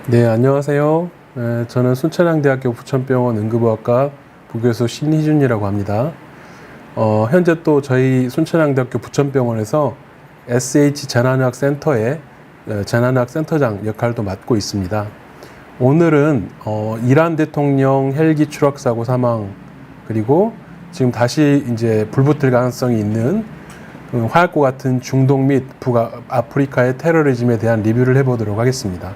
네, 안녕하세요. 저는 순천향대학교 부천병원 응급의학과 부교수 신희준이라고 합니다. 현재 또 저희 순천향대학교 부천병원에서 SH 재난의학센터의 재난의학센터장 역할도 맡고 있습니다. 오늘은 이란 대통령 헬기 추락사고 사망, 그리고 지금 다시 이제 불붙을 가능성이 있는 화약고 같은 중동 및 북아프리카의 테러리즘에 대한 리뷰를 해보도록 하겠습니다.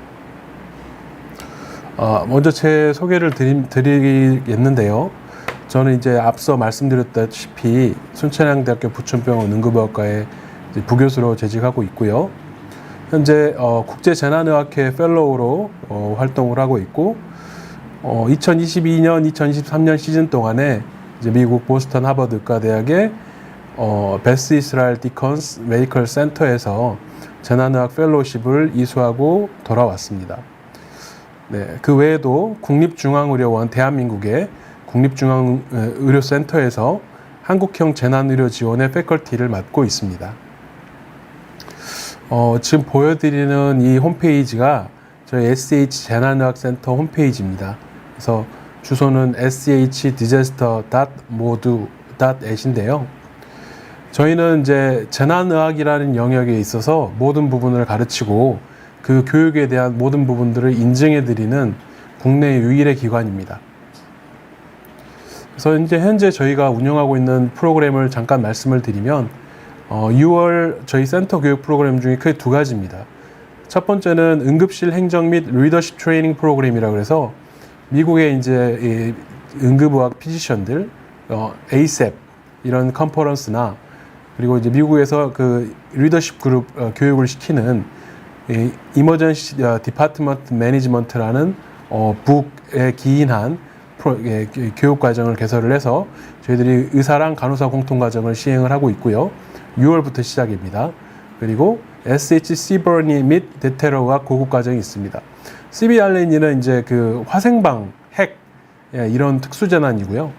먼저 제 소개를 드리겠는데요. 저는 이제 앞서 말씀드렸다시피 순천향대학교 부천병원 응급의학과에 부교수로 재직하고 있고요. 현재 국제재난의학회 펠로우로 활동을 하고 있고, 2022년, 2023년 시즌 동안에 이제 미국 보스턴 하버드 의과대학의 베스 이스라엘 디컨스 메디컬 센터에서 재난의학 펠로우십을 이수하고 돌아왔습니다. 네, 그 외에도 국립중앙의료원 대한민국의 국립중앙의료센터에서 한국형 재난의료 지원의 패컬티를 맡고 있습니다. 지금 보여드리는 이 홈페이지가 저희 SH 재난의학센터 홈페이지입니다. 그래서 주소는 shdisaster.modu.at인데요. 저희는 이제 재난의학이라는 영역에 있어서 모든 부분을 가르치고 그 교육에 대한 모든 부분들을 인증해드리는 국내 유일의 기관입니다. 그래서 이제 현재 저희가 운영하고 있는 프로그램을 잠깐 말씀을 드리면 6월 저희 센터 교육 프로그램 중에 크게 두 가지입니다. 첫 번째는 응급실 행정 및 리더십 트레이닝 프로그램이라고 해서 미국의 이제 응급의학 피지션들 ASAP 이런 컨퍼런스나, 그리고 이제 미국에서 그 리더십 그룹 교육을 시키는 이머전시 디파트먼트 매니지먼트라는 북에 기인한 교육 과정을 개설을 해서 저희들이 의사랑 간호사 공통 과정을 시행을 하고 있고요. 6월부터 시작입니다. 그리고 SH 시버니 및 대테러의학 고급 과정이 있습니다. CBRN이는 이제 그 화생방, 핵 이런 특수 재난이고요.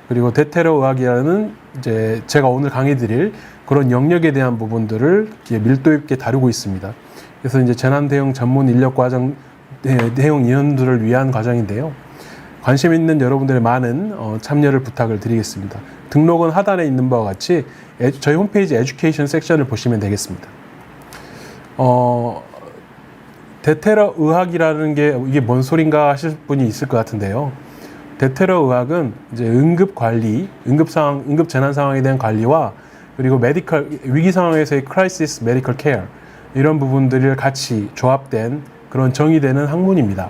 그리고 대테러의학이라는 이제 제가 오늘 강의 드릴 그런 영역에 대한 부분들을 밀도 있게 다루고 있습니다. 그래서 이제 재난 대응 전문 인력 과정 대응 인원들을 위한 과정인데요. 관심 있는 여러분들의 많은 참여를 부탁을 드리겠습니다. 등록은 하단에 있는 바와 같이 저희 홈페이지 에듀케이션 섹션을 보시면 되겠습니다. 대테러 의학이라는 게 이게 뭔 소린가 하실 분이 있을 것 같은데요. 대테러 의학은 이제 응급 관리, 응급 재난 상황에 대한 관리와, 그리고 위기 상황에서의 크라이시스 메디컬 케어, 이런 부분들을 같이 조합된 그런 정의되는 학문입니다.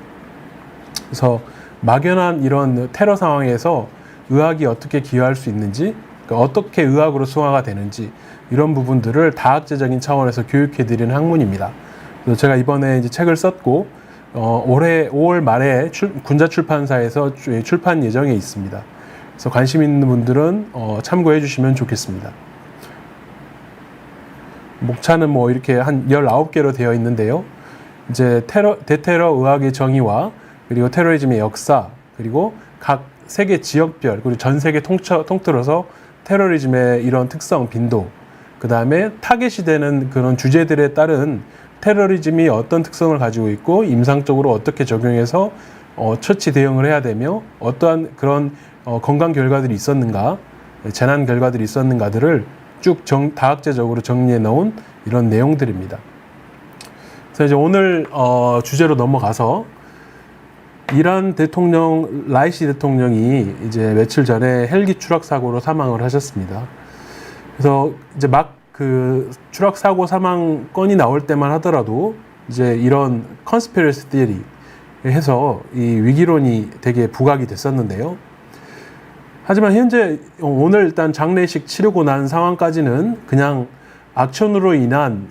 그래서 막연한 이런 테러 상황에서 의학이 어떻게 기여할 수 있는지, 그러니까 어떻게 의학으로 승화가 되는지, 이런 부분들을 다학제적인 차원에서 교육해드리는 학문입니다. 그래서 제가 이번에 이제 책을 썼고, 올해 5월 말에 군자 출판사에서 출판 예정에 있습니다. 그래서 관심 있는 분들은 참고해 주시면 좋겠습니다. 목차는 뭐 이렇게 한 19개로 되어 있는데요. 이제 대테러 의학의 정의와, 그리고 테러리즘의 역사, 그리고 각 세계 지역별, 그리고 전 세계 통틀어서 테러리즘의 이런 특성, 빈도, 그 다음에 타겟이 되는 그런 주제들에 따른 테러리즘이 어떤 특성을 가지고 있고 임상적으로 어떻게 적용해서 처치 대응을 해야 되며 어떠한 그런 건강 결과들이 있었는가, 재난 결과들이 있었는가들을 쭉 다학제적으로 정리해 놓은 이런 내용들입니다. 그래서 이제 오늘 주제로 넘어가서, 이란 대통령 라이시 대통령이 이제 며칠 전에 헬기 추락 사고로 사망을 하셨습니다. 그래서 이제 막 그 추락 사고 사망 건이 나올 때만 하더라도 이제 이런 컨스피러시 티어리 해서 이 위기론이 되게 부각이 됐었는데요. 하지만 현재 오늘 일단 장례식 치르고 난 상황까지는 그냥 악천후로 인한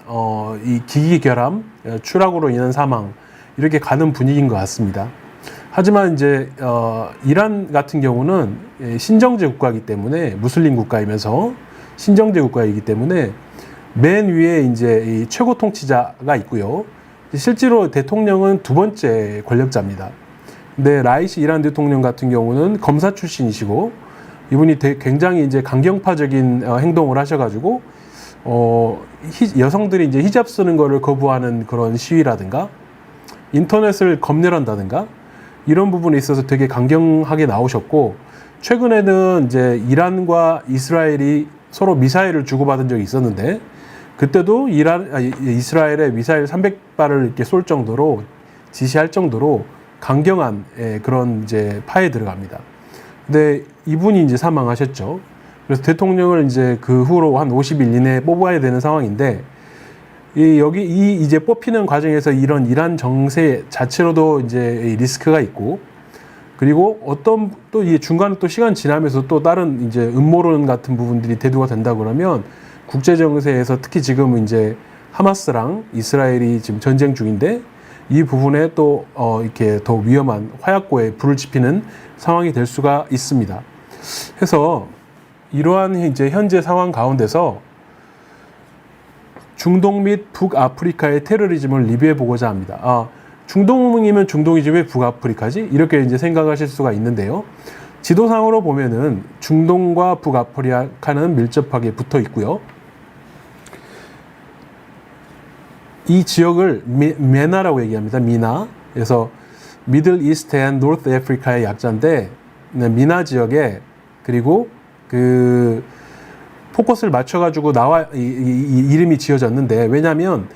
이 기기결함, 추락으로 인한 사망, 이렇게 가는 분위기인 것 같습니다. 하지만 이제 이란 같은 경우는 신정제 국가이기 때문에, 무슬림 국가이면서 신정제 국가이기 때문에 맨 위에 이제 이 최고 통치자가 있고요. 실제로 대통령은 두 번째 권력자입니다. 근데 라이시 이란 대통령 같은 경우는 검사 출신이시고, 이분이 굉장히 이제 강경파적인 행동을 하셔가지고 여성들이 이제 히잡 쓰는 거를 거부하는 그런 시위라든가, 인터넷을 검열한다든가 이런 부분에 있어서 되게 강경하게 나오셨고, 최근에는 이제 이란과 이스라엘이 서로 미사일을 주고받은 적이 있었는데, 그때도 이스라엘에 미사일 300발을 이렇게 쏠 정도로 지시할 정도로 강경한 그런 이제 파에 들어갑니다. 근데 이분이 이제 사망하셨죠. 그래서 대통령을 이제 그 후로 한 50일 이내에 뽑아야 되는 상황인데, 이제 뽑히는 과정에서 이런 이란 정세 자체로도 이제 리스크가 있고, 그리고 어떤 또 이 중간에 또 시간 지나면서 또 다른 이제 음모론 같은 부분들이 대두가 된다 그러면 국제 정세에서 특히 지금 이제 하마스랑 이스라엘이 지금 전쟁 중인데 이 부분에 또 이렇게 더 위험한 화약고에 불을 지피는 상황이 될 수가 있습니다. 해서 이러한 이제 현재 상황 가운데서 중동 및 북아프리카의 테러리즘을 리뷰해 보고자 합니다. 중동이면 중동이지 왜 북아프리카지? 이렇게 이제 생각하실 수가 있는데요. 지도상으로 보면은 중동과 북아프리카는 밀접하게 붙어 있고요. 이 지역을 메나라고 얘기합니다. 미나. 그래서 미들 이스트 앤 노스 아프리카의 약자인데, 미나 지역에, 그리고 그 포커스를 맞춰가지고 이름이 지어졌는데, 왜냐하면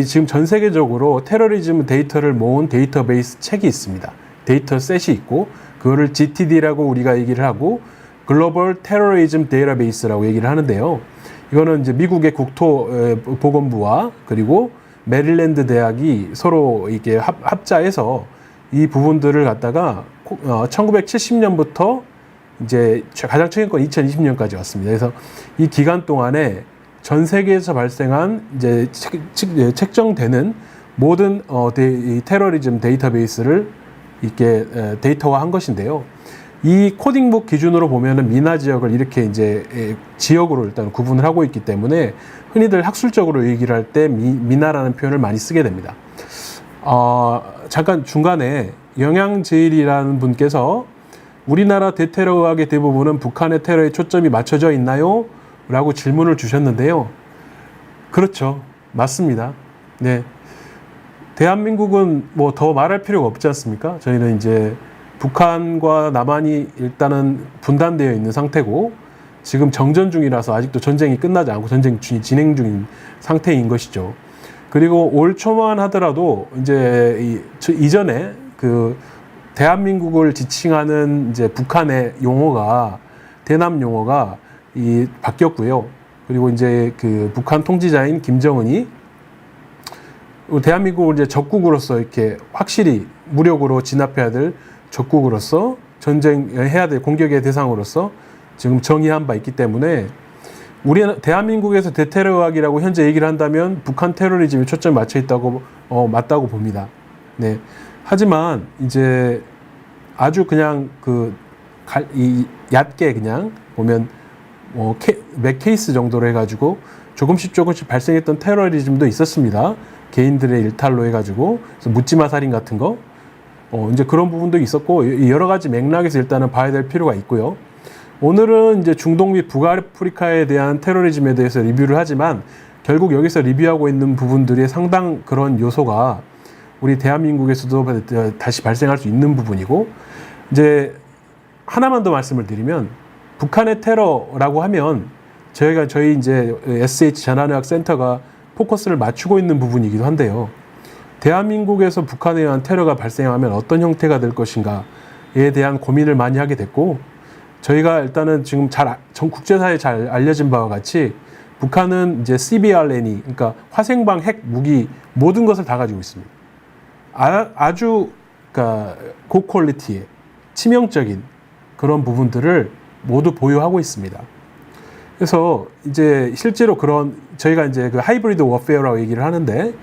지금 전 세계적으로 테러리즘 데이터를 모은 데이터베이스 책이 있습니다. 데이터 셋이 있고, 그거를 GTD라고 우리가 얘기를 하고, 글로벌 테러리즘 데이터베이스라고 얘기를 하는데요. 이거는 이제 미국의 국토보건부와 그리고 메릴랜드 대학이 서로 이렇게 합자해서 이 부분들을 갖다가 1970년부터 이제 가장 최근 건 2020년까지 왔습니다. 그래서 이 기간 동안에 전 세계에서 발생한 이제 책정되는 모든 테러리즘 데이터베이스를 이렇게 데이터화한 것인데요. 이 코딩북 기준으로 보면은 미나 지역을 이렇게 이제 지역으로 일단 구분을 하고 있기 때문에 흔히들 학술적으로 얘기를 할 때 미나라는 표현을 많이 쓰게 됩니다. 잠깐 중간에 영양제일이라는 분께서 우리나라 대테러 의학의 대부분은 북한의 테러에 초점이 맞춰져 있나요? 라고 질문을 주셨는데요. 그렇죠. 맞습니다. 네. 대한민국은 뭐 더 말할 필요가 없지 않습니까? 저희는 이제 북한과 남한이 일단은 분단되어 있는 상태고, 지금 정전 중이라서 아직도 전쟁이 끝나지 않고 전쟁 진행 중인 상태인 것이죠. 그리고 올 초만 하더라도 이제 이전에 그 대한민국을 지칭하는 이제 북한의 용어가 대남 용어가 바뀌었고요. 그리고 이제 그 북한 통치자인 김정은이 대한민국을 이제 적국으로서 이렇게 확실히 무력으로 진압해야 될 적국으로서 전쟁해야 될 공격의 대상으로서 지금 정의한 바 있기 때문에 대한민국에서 대테러 의학이라고 현재 얘기를 한다면 북한 테러리즘에 초점이 맞춰 있다고 맞다고 봅니다. 네. 하지만 이제 아주 그냥 얕게 그냥 보면 몇 케이스 정도로 해가지고 조금씩 발생했던 테러리즘도 있었습니다. 개인들의 일탈로 해가지고 묻지마 살인 같은 거 이제 그런 부분도 있었고 여러 가지 맥락에서 일단은 봐야 될 필요가 있고요. 오늘은 이제 중동 및 북아프리카에 대한 테러리즘에 대해서 리뷰를 하지만 결국 여기서 리뷰하고 있는 부분들이 상당 그런 요소가 우리 대한민국에서도 다시 발생할 수 있는 부분이고, 이제 하나만 더 말씀을 드리면 북한의 테러라고 하면 저희 이제 SH 전환의학 센터가 포커스를 맞추고 있는 부분이기도 한데요. 대한민국에서 북한에 의한 테러가 발생하면 어떤 형태가 될 것인가에 대한 고민을 많이 하게 됐고, 저희가 일단은 지금 국제사회에 잘 알려진 바와 같이 북한은 이제 CBRNE, 그러니까 화생방 핵 무기 모든 것을 다 가지고 있습니다. 아주 그러니까 고퀄리티의 치명적인 그런 부분들을 모두 보유하고 있습니다. 그래서 이제 실제로 저희가 이제 그 하이브리드 워페어라고 얘기를 하는데,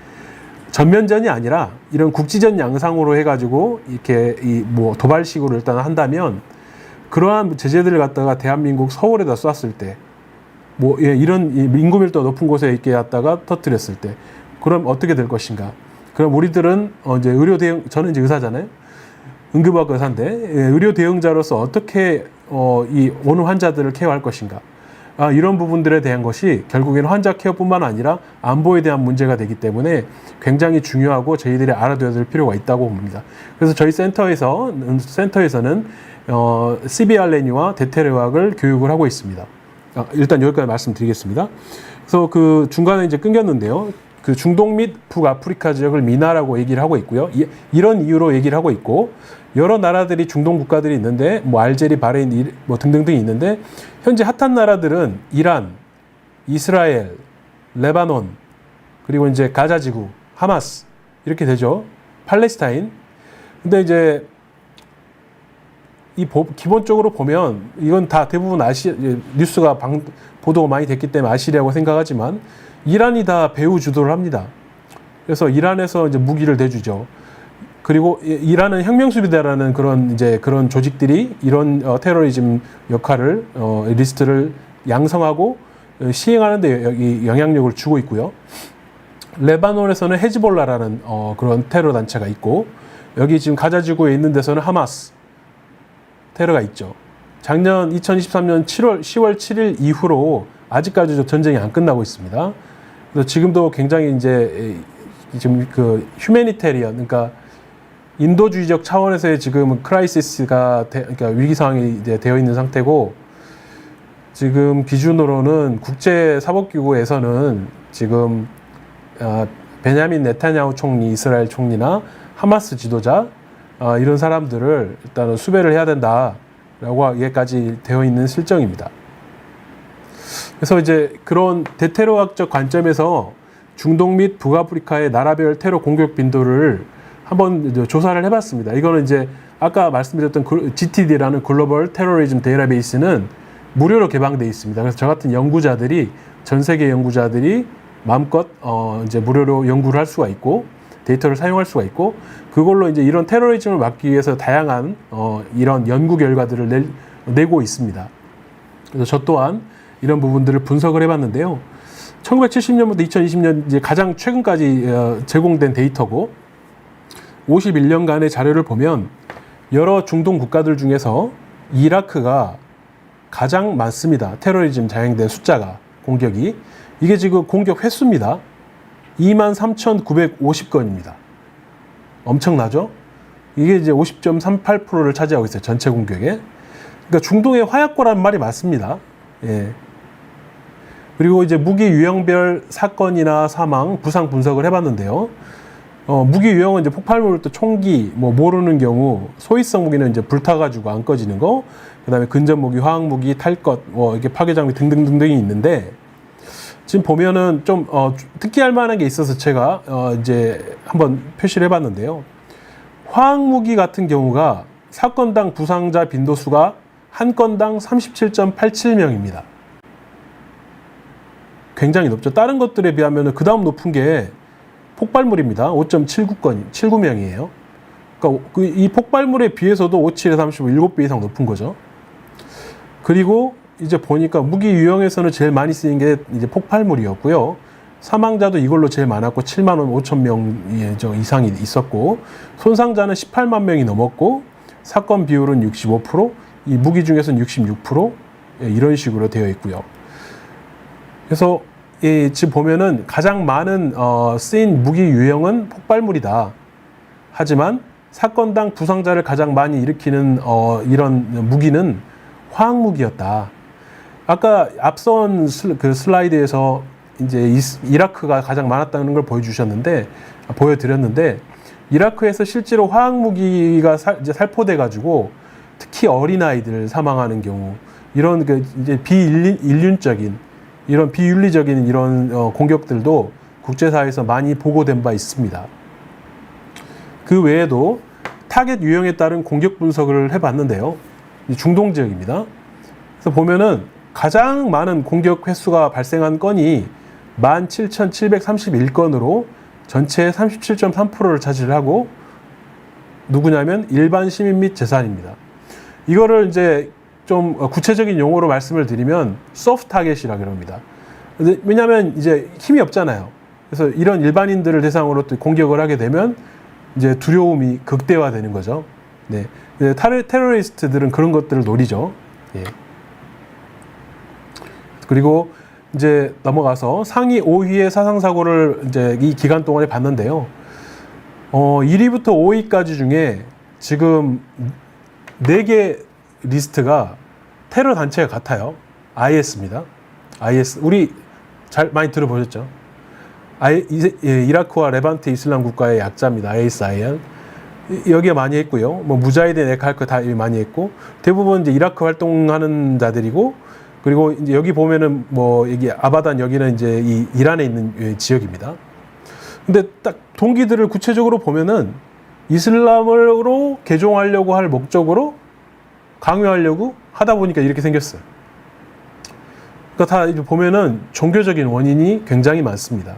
전면전이 아니라 이런 국지전 양상으로 해가지고 이렇게 뭐 도발식으로 일단 한다면, 그러한 제재들을 갖다가 대한민국 서울에다 쐈을 때, 이런 인구 밀도 높은 곳에 이렇게 갖다가 터뜨렸을 때, 그럼 어떻게 될 것인가? 그럼 우리들은 이제 저는 이제 의사잖아요. 응급의학 의사인데 의료 대응자로서 어떻게 오는 환자들을 케어할 것인가? 이런 부분들에 대한 것이 결국에는 환자 케어뿐만 아니라 안보에 대한 문제가 되기 때문에 굉장히 중요하고 저희들이 알아둬야 될 필요가 있다고 봅니다. 그래서 저희 센터에서는 CBRNU와 대테러의학을 교육을 하고 있습니다. 일단 여기까지 말씀드리겠습니다. 그래서 그 중간에 이제 끊겼는데요. 그 중동 및 북아프리카 지역을 미나라고 얘기를 하고 있고요. 이런 이유로 얘기를 하고 있고, 여러 나라들이 중동 국가들이 있는데 뭐 알제리, 바레인 뭐 등등등이 있는데, 현재 핫한 나라들은 이란, 이스라엘, 레바논, 그리고 이제 가자 지구, 하마스 이렇게 되죠. 팔레스타인. 근데 이제 기본적으로 보면 이건 다 대부분 뉴스가 보도가 많이 됐기 때문에 아시리라고 생각하지만, 이란이 다 배후 주도를 합니다. 그래서 이란에서 이제 무기를 대주죠. 그리고 이란은 혁명수비대라는 그런 조직들이 이런 테러리즘 역할을 리스트를 양성하고 시행하는 데 영향력을 주고 있고요. 레바논에서는 헤즈볼라라는 그런 테러 단체가 있고, 여기 지금 가자 지구에 있는 데서는 하마스 테러가 있죠. 작년 2023년 10월 7일 이후로 아직까지도 전쟁이 안 끝나고 있습니다. 그래서 지금도 굉장히 이제 지금 그 휴메니테리언, 그러니까 인도주의적 차원에서의 지금 크라이시스가 그러니까 위기 상황이 이제 되어 있는 상태고, 지금 기준으로는 국제사법기구에서는 지금 베냐민 네타냐후 총리, 이스라엘 총리나 하마스 지도자 이런 사람들을 일단은 수배를 해야 된다라고 얘기까지 되어 있는 실정입니다. 그래서 이제 그런 대테러학적 관점에서 중동 및 북아프리카의 나라별 테러 공격 빈도를 한번 조사를 해봤습니다. 이거는 이제 아까 말씀드렸던 GTD라는 글로벌 테러리즘 데이터베이스는 무료로 개방되어 있습니다. 그래서 저 같은 연구자들이, 전 세계 연구자들이 마음껏 이제 무료로 연구를 할 수가 있고 데이터를 사용할 수가 있고, 그걸로 이제 이런 테러리즘을 막기 위해서 다양한 이런 연구 결과들을 내고 있습니다. 그래서 저 또한 이런 부분들을 분석을 해봤는데요. 1970년부터 2020년 이제 가장 최근까지 제공된 데이터고, 51년간의 자료를 보면 여러 중동 국가들 중에서 이라크가 가장 많습니다. 테러리즘 자행된 숫자가, 공격이. 이게 지금 공격 횟수입니다. 23,950건입니다. 엄청나죠? 이게 이제 50.38%를 차지하고 있어요. 전체 공격에. 그러니까 중동의 화약고라는 말이 맞습니다. 예. 그리고 이제 무기 유형별 사건이나 사망, 부상 분석을 해봤는데요. 무기 유형은 이제 폭발물, 또 총기, 뭐 모르는 경우, 소위성 무기는 이제 불타가지고 안 꺼지는 거, 그 다음에 근접 무기, 화학 무기, 탈 것, 이게 파괴 장비 등등등등이 있는데, 지금 보면은 좀 특기할 만한 게 있어서 제가 이제 한번 표시를 해봤는데요. 화학 무기 같은 경우가 사건당 부상자 빈도수가 한 건당 37.87명입니다. 굉장히 높죠. 다른 것들에 비하면 그 다음 높은 게 폭발물입니다. 5.79명이에요. 그러니까 이 폭발물에 비해서도 57에 35, 7배 이상 높은 거죠. 그리고 이제 보니까 무기 유형에서는 제일 많이 쓰인 게 이제 폭발물이었고요. 사망자도 이걸로 제일 많았고 7만 5천 명 이상이 있었고, 손상자는 18만 명이 넘었고, 사건 비율은 65%, 이 무기 중에서는 66%, 이런 식으로 되어 있고요. 그래서 지금 보면은 가장 많은 쓰인 무기 유형은 폭발물이다. 하지만 사건당 부상자를 가장 많이 일으키는 이런 무기는 화학무기였다. 아까 앞선 그 슬라이드에서 이제 이라크가 가장 많았다는 걸 보여드렸는데, 이라크에서 실제로 화학무기가 이제 살포돼가지고 특히 어린아이들 사망하는 경우, 이런 그 이제 비윤리적인 이런 공격들도 국제사회에서 많이 보고된 바 있습니다. 그 외에도 타겟 유형에 따른 공격 분석을 해봤는데요. 중동 지역입니다. 그래서 보면은 가장 많은 공격 횟수가 발생한 건이 17,731건으로 전체의 37.3%를 차지를 하고, 누구냐면 일반 시민 및 재산입니다. 이거를 이제 좀 구체적인 용어로 말씀을 드리면 소프트 타겟이라고 합니다. 왜냐하면 이제 힘이 없잖아요. 그래서 이런 일반인들을 대상으로 또 공격을 하게 되면 이제 두려움이 극대화되는 거죠. 네. 테러리스트들은 그런 것들을 노리죠. 예. 그리고 이제 넘어가서 상위 5위의 사상 사고를 이제 이 기간 동안에 봤는데요. 1위부터 5위까지 중에 지금 4개 리스트가 테러 단체가 같아요. IS입니다. IS 우리 잘 많이 들어보셨죠? 이라크와 레반트 이슬람 국가의 약자입니다. ISIL. 여기에 많이 했고요. 뭐 무자히딘 에칼크 다 많이 했고 대부분 이제 이라크 활동하는 자들이고 그리고 이제 여기 보면은 뭐 여기 아바단 여기는 이제 이 이란에 있는 지역입니다. 근데 딱 동기들을 구체적으로 보면은 이슬람으로 개종하려고 할 목적으로 강요하려고 하다 보니까 이렇게 생겼어요. 그러니까 다 보면은 종교적인 원인이 굉장히 많습니다.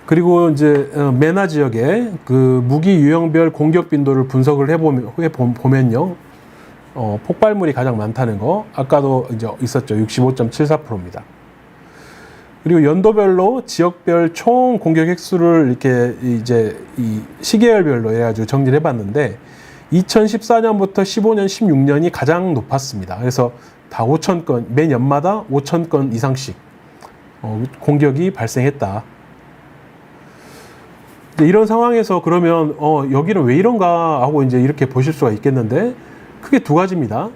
그리고 이제 메나 지역의 그 무기 유형별 공격 빈도를 분석을 해보면요. 폭발물이 가장 많다는 거 아까도 이제 있었죠. 65.74%입니다. 그리고 연도별로 지역별 총 공격 횟수를 이렇게 이제 이 시계열별로 해가지고 정리를 해봤는데 2014년부터 15년, 16년이 가장 높았습니다. 그래서 다 5,000건, 매년마다 5,000건 이상씩 공격이 발생했다. 이런 상황에서 그러면 여기는 왜 이런가 하고 이제 이렇게 보실 수가 있겠는데 크게 두 가지입니다.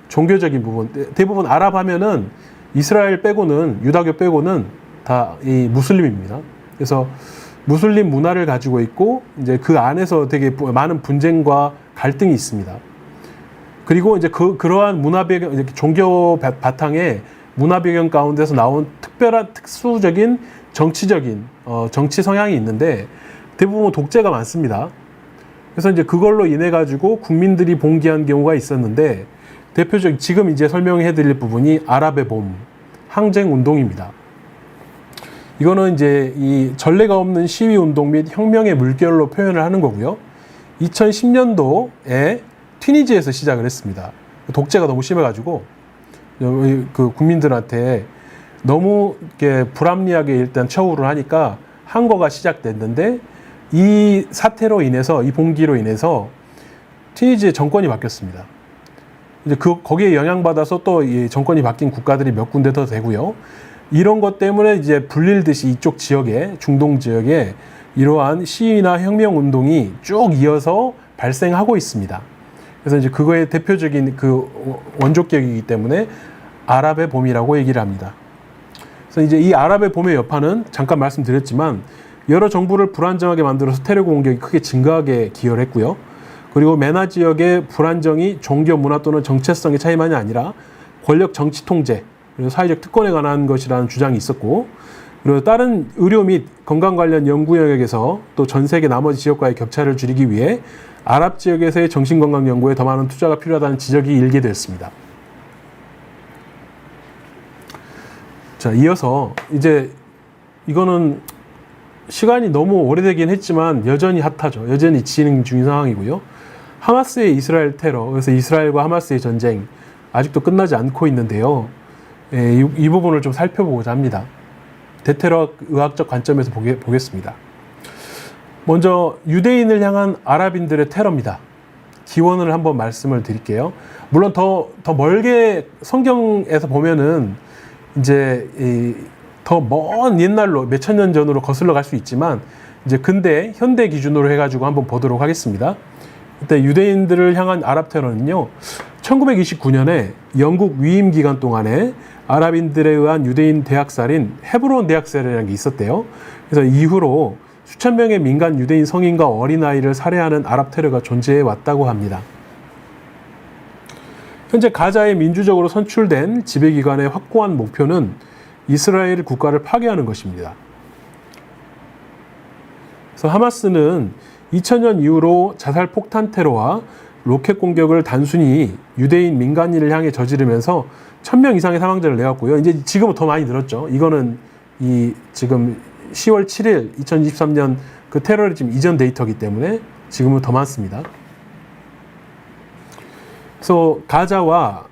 종교적인 부분. 대부분 아랍 하면은 이스라엘 빼고는 유다교 빼고는 다 이 무슬림입니다. 그래서 무슬림 문화를 가지고 있고 이제 그 안에서 되게 많은 분쟁과 갈등이 있습니다. 그리고 이제 그러한 문화 배경, 종교 바탕에 문화 배경 가운데서 나온 특별한 특수적인 정치적인 정치 성향이 있는데 대부분 독재가 많습니다. 그래서 이제 그걸로 인해 가지고 국민들이 봉기한 경우가 있었는데 대표적 지금 이제 설명해 드릴 부분이 아랍의 봄 항쟁 운동입니다. 이거는 이제 이 전례가 없는 시위 운동 및 혁명의 물결로 표현을 하는 거고요. 2010년도에 튀니지에서 시작을 했습니다. 독재가 너무 심해가지고 그 국민들한테 너무 이렇게 불합리하게 일단 처우를 하니까 항거가 시작됐는데 이 사태로 인해서 이 봉기로 인해서 튀니지의 정권이 바뀌었습니다. 이제 거기에 영향받아서 또 이 정권이 바뀐 국가들이 몇 군데 더 되고요. 이런 것 때문에 이제 불릴듯이 이쪽 지역에 중동 지역에 이러한 시위나 혁명 운동이 쭉 이어서 발생하고 있습니다. 그래서 이제 그거의 대표적인 그 원조격이기 때문에 아랍의 봄이라고 얘기를 합니다. 그래서 이제 이 아랍의 봄의 여파는 잠깐 말씀드렸지만 여러 정부를 불안정하게 만들어서 테러 공격이 크게 증가하게 기여를 했고요. 그리고 메나 지역의 불안정이 종교, 문화 또는 정체성의 차이만이 아니라 권력 정치 통제, 그리고 사회적 특권에 관한 것이라는 주장이 있었고, 그리고 다른 의료 및 건강 관련 연구 영역에서 또 전 세계 나머지 지역과의 격차를 줄이기 위해 아랍 지역에서의 정신건강 연구에 더 많은 투자가 필요하다는 지적이 일게 되었습니다. 자, 이어서 이제 이거는 시간이 너무 오래되긴 했지만 여전히 핫하죠. 여전히 진행 중인 상황이고요. 하마스의 이스라엘 테러, 그래서 이스라엘과 하마스의 전쟁 아직도 끝나지 않고 있는데요. 이 부분을 좀 살펴보고자 합니다. 대테러 의학적 관점에서 보겠습니다. 먼저 유대인을 향한 아랍인들의 테러입니다. 기원을 한번 말씀을 드릴게요. 물론 더 멀게 성경에서 보면은 이제 더 먼 옛날로 몇천 년 전으로 거슬러 갈 수 있지만 이제 근대 현대 기준으로 해가지고 한번 보도록 하겠습니다. 이때 유대인들을 향한 아랍 테러는요, 1929년에 영국 위임 기간 동안에 아랍인들에 의한 유대인 대학살인 헤브론 대학살이라는 게 있었대요. 그래서 이후로 수천 명의 민간 유대인 성인과 어린아이를 살해하는 아랍 테러가 존재해 왔다고 합니다. 현재 가자에 민주적으로 선출된 지배기관의 확고한 목표는 이스라엘 국가를 파괴하는 것입니다. 그래서 하마스는 2000년 이후로 자살 폭탄 테러와 로켓 공격을 단순히 유대인 민간인을 향해 저지르면서 1000명 이상의 사망자를 내왔고요. 이제 지금은 더 많이 늘었죠. 이거는 지금 10월 7일 2023년 그 테러리즘 이전 데이터이기 때문에 지금은 더 많습니다. 그래서 가자와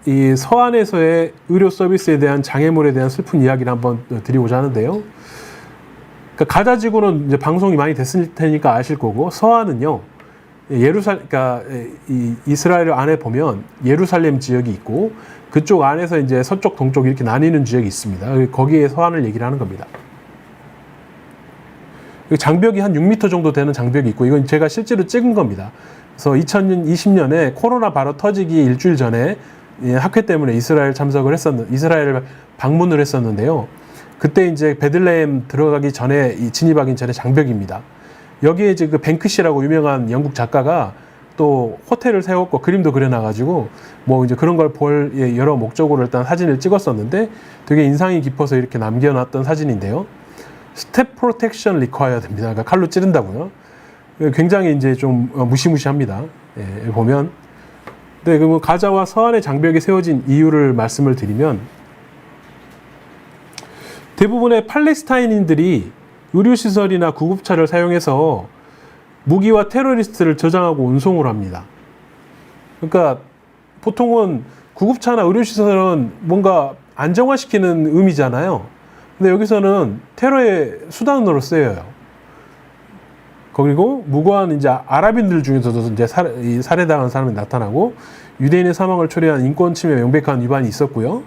이 서안에서의 의료 서비스에 대한 장애물에 대한 슬픈 이야기를 한번 드리고자 하는데요. 그러니까 가자 지구는 이제 방송이 많이 됐을 테니까 아실 거고, 서안은요, 그러니까 이 이스라엘 안에 보면 예루살렘 지역이 있고 그쪽 안에서 이제 서쪽 동쪽 이렇게 나뉘는 지역이 있습니다. 거기에 서안을 얘기를 하는 겁니다. 장벽이 한 6m 정도 되는 장벽이 있고 이건 제가 실제로 찍은 겁니다. 그래서 2020년에 코로나 바로 터지기 일주일 전에 학회 때문에 이스라엘 이스라엘 방문을 했었는데요. 그때 이제 베들레헴 들어가기 전에 진입하기 전에 장벽입니다. 여기에 이제 그 뱅크시라고 유명한 영국 작가가 또 호텔을 세웠고 그림도 그려놔가지고 뭐 이제 그런 걸 볼 여러 목적으로 일단 사진을 찍었었는데 되게 인상이 깊어서 이렇게 남겨놨던 사진인데요. 스텝 프로텍션 리콰이어드입니다. 그러니까 칼로 찌른다고요. 굉장히 이제 좀 무시무시합니다. 예, 보면. 네, 그럼 가자와 서안의 장벽이 세워진 이유를 말씀을 드리면 대부분의 팔레스타인인들이 의료시설이나 구급차를 사용해서 무기와 테러리스트를 저장하고 운송을 합니다. 그러니까 보통은 구급차나 의료시설은 뭔가 안정화시키는 의미잖아요. 근데 여기서는 테러의 수단으로 쓰여요. 그리고 무고한 이제 아랍인들 중에서도 이제 살해당한 사람이 나타나고 유대인의 사망을 초래한 인권 침해 명백한 위반이 있었고요.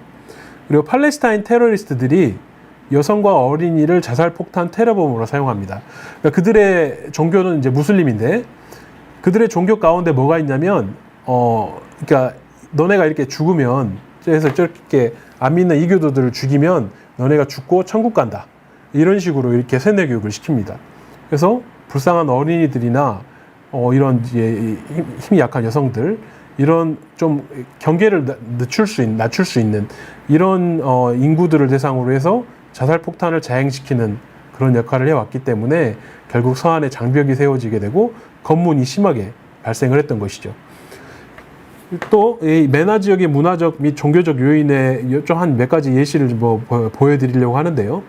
그리고 팔레스타인 테러리스트들이 여성과 어린이를 자살폭탄 테러범으로 사용합니다. 그러니까 그들의 종교는 이제 무슬림인데 그들의 종교 가운데 뭐가 있냐면 그러니까 너네가 이렇게 죽으면 그래서 저렇게 안 믿는 이교도들을 죽이면 너네가 죽고 천국 간다. 이런 식으로 이렇게 세뇌 교육을 시킵니다. 그래서 불쌍한 어린이들이나 이런 힘이 약한 여성들 이런 좀 경계를 낮출 수 있는 이런 인구들을 대상으로 해서 자살폭탄을 자행시키는 그런 역할을 해왔기 때문에 결국 서안에 장벽이 세워지게 되고 검문이 심하게 발생을 했던 것이죠. 또 이 메나 지역의 문화적 및 종교적 요인에 한 몇 가지 예시를 보여드리려고 하는데요.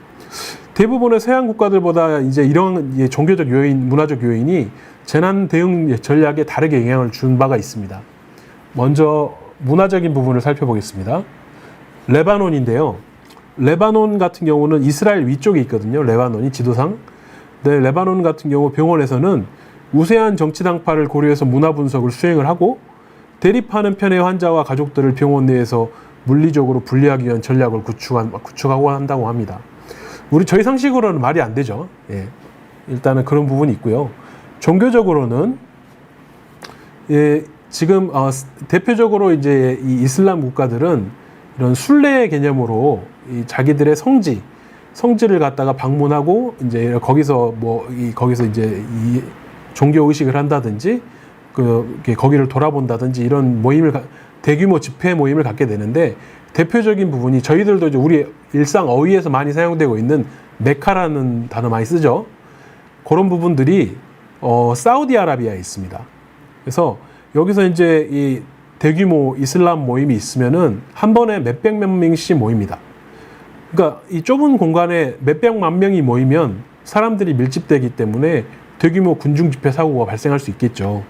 대부분의 서양 국가들보다 이제 이런 종교적 요인, 문화적 요인이 재난 대응 전략에 다르게 영향을 준 바가 있습니다. 먼저 문화적인 부분을 살펴보겠습니다. 레바논인데요. 레바논 같은 경우는 이스라엘 위쪽에 있거든요. 레바논이 지도상. 네, 레바논 같은 경우 병원에서는 우세한 정치 당파를 고려해서 문화 분석을 수행을 하고 대립하는 편의 환자와 가족들을 병원 내에서 물리적으로 분리하기 위한 전략을 구축하고 한다고 합니다. 저희 상식으로는 말이 안 되죠. 예. 일단은 그런 부분이 있고요. 종교적으로는 지금 대표적으로 이제 이 이슬람 국가들은 이런 순례 개념으로 자기들의 성지를 갖다가 방문하고 이제 거기서 거기서 이제 이 종교 의식을 한다든지 거기를 돌아본다든지 이런 대규모 집회 모임을 갖게 되는데 대표적인 부분이 저희들도 이제 우리 일상 어휘에서 많이 사용되고 있는 메카라는 단어 많이 쓰죠. 그런 부분들이 사우디아라비아에 있습니다. 그래서 여기서 이제 이 대규모 이슬람 모임이 있으면은 한 번에 몇백만 명씩 모입니다. 그러니까 이 좁은 공간에 몇백만 명이 모이면 사람들이 밀집되기 때문에 대규모 군중 집회 사고가 발생할 수 있겠죠.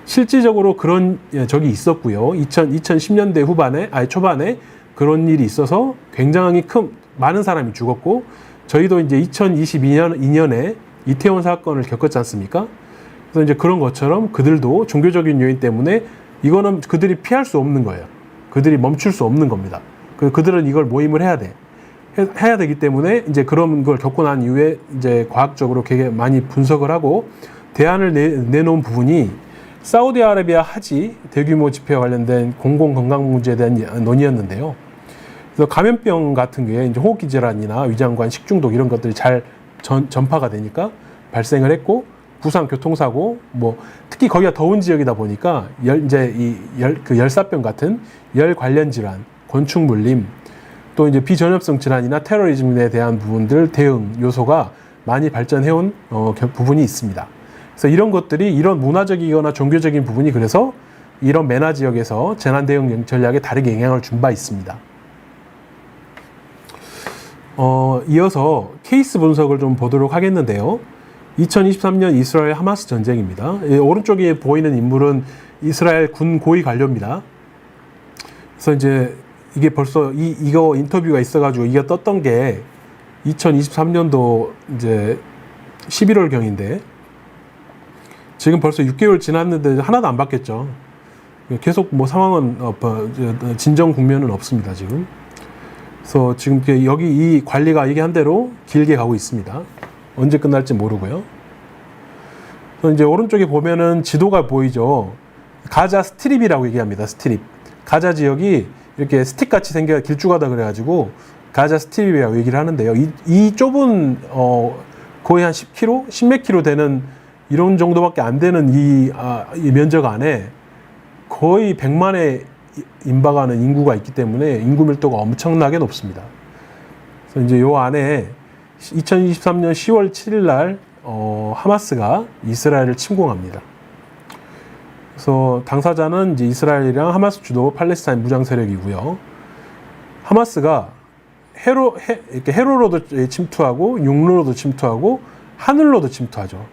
실질적으로 그런 적이 있었고요. 2010년대 초반에 그런 일이 있어서 굉장히 많은 사람이 죽었고 저희도 이제 2022년에 이태원 사건을 겪었지 않습니까? 그래서 이제 그런 것처럼 그들도 종교적인 요인 때문에 이거는 그들이 피할 수 없는 거예요. 그들이 멈출 수 없는 겁니다. 그들은 이걸 모임을 해야 되기 때문에 이제 그런 걸 겪고 난 이후에 이제 과학적으로 되게 많이 분석을 하고 대안을 내놓은 부분이 사우디아라비아 하지 대규모 집회와 관련된 공공건강 문제에 대한 논의였는데요. 그래서 감염병 같은 게 이제 호흡기 질환이나 위장관, 식중독 이런 것들이 잘 전파가 되니까 발생을 했고 부상, 교통사고, 특히 거기가 더운 지역이다 보니까 열사병 같은 열 관련 질환, 곤충 물림, 또 이제 비전염성 질환이나 테러리즘에 대한 부분들 대응 요소가 많이 발전해온 부분이 있습니다. 그래서 이런 것들이 이런 문화적이거나 종교적인 부분이 그래서 이런 메나 지역에서 재난 대응 전략에 다르게 영향을 준 바 있습니다. 이어서 케이스 분석을 좀 보도록 하겠는데요. 2023년 이스라엘 하마스 전쟁입니다. 오른쪽에 보이는 인물은 이스라엘 군 고위 관료입니다. 그래서 이제 이게 벌써 이거 인터뷰가 있어가지고 이게 떴던 게 2023년도 이제 11월경인데 지금 벌써 6개월 지났는데 하나도 안 바뀌었죠. 계속 뭐 상황은 진정 국면은 없습니다, 지금. 그래서 지금 여기 이 관리가 얘기한 대로 길게 가고 있습니다. 언제 끝날지 모르고요. 그래서 이제 오른쪽에 보면은 지도가 보이죠. 가자 스트립이라고 얘기합니다. 스트립. 가자 지역이 이렇게 스틱같이 생겨 길쭉하다 그래가지고 가자 스트립이라고 얘기를 하는데요. 이 좁은 거의 한 10km, 10몇 킬로 되는 이런 정도밖에 안 되는 이 면적 안에 거의 100만에 임박하는 인구가 있기 때문에 인구 밀도가 엄청나게 높습니다. 그래서 이제 요 안에 2023년 10월 7일 날 하마스가 이스라엘을 침공합니다. 그래서 당사자는 이제 이스라엘이랑 하마스 주도 팔레스타인 무장 세력이고요. 하마스가 이렇게 해로로도 침투하고 육로로도 침투하고 하늘로도 침투하죠.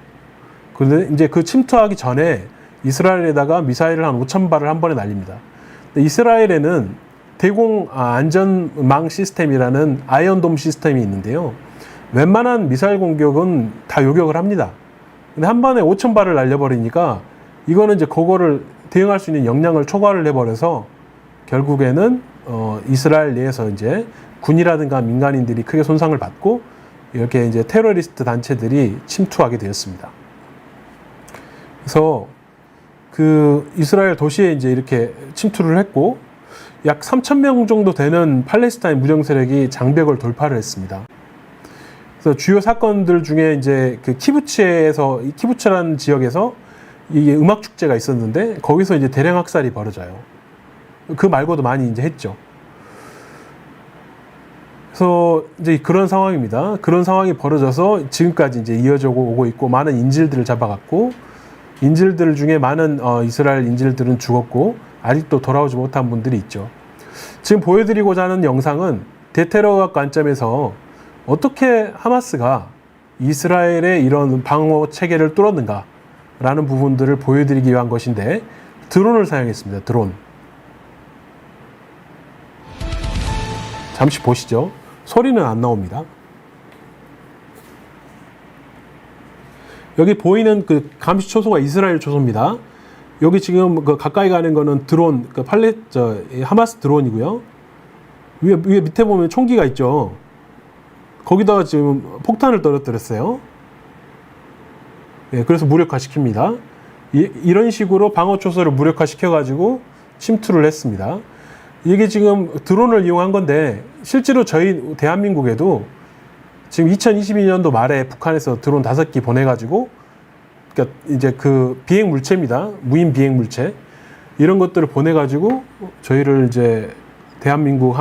그런데 이제 그 침투하기 전에 이스라엘에다가 미사일을 한 5,000발을 한 번에 날립니다. 근데 이스라엘에는 대공 안전망 시스템이라는 아이언돔 시스템이 있는데요. 웬만한 미사일 공격은 다 요격을 합니다. 근데 한 번에 5,000발을 날려버리니까 이거는 이제 그거를 대응할 수 있는 역량을 초과를 해버려서 결국에는 이스라엘 내에서 이제 군이라든가 민간인들이 크게 손상을 받고 이렇게 이제 테러리스트 단체들이 침투하게 되었습니다. 그래서 그 이스라엘 도시에 이제 이렇게 침투를 했고 약 3,000명 정도 되는 팔레스타인 무장 세력이 장벽을 돌파를 했습니다. 그래서 주요 사건들 중에 이제 그 이 키부츠라는 지역에서 이게 음악 축제가 있었는데 거기서 이제 대량 학살이 벌어져요. 그 말고도 많이 이제 했죠. 그래서 이제 그런 상황입니다. 그런 상황이 벌어져서 지금까지 이제 이어져 오고 있고 많은 인질들을 잡아갔고 인질들 중에 많은 이스라엘 인질들은 죽었고 아직도 돌아오지 못한 분들이 있죠. 지금 보여드리고자 하는 영상은 대테러학 관점에서 어떻게 하마스가 이스라엘의 이런 방어 체계를 뚫었는가 라는 부분들을 보여드리기 위한 것인데 드론을 사용했습니다. 드론. 잠시 보시죠. 소리는 안 나옵니다. 여기 보이는 그 감시 초소가 이스라엘 초소입니다. 여기 지금 그 가까이 가는 거는 드론, 그 하마스 드론이고요. 위에 밑에 보면 총기가 있죠. 거기다가 지금 폭탄을 떨어뜨렸어요. 네, 그래서 무력화시킵니다. 이런 식으로 방어 초소를 무력화시켜가지고 침투를 했습니다. 이게 지금 드론을 이용한 건데 실제로 저희 대한민국에도 지금 2022년도 말에 북한에서 드론 5기 보내가지고 그러니까 이제 그 비행 물체입니다. 무인 비행 물체 이런 것들을 보내가지고 저희를 이제 대한민국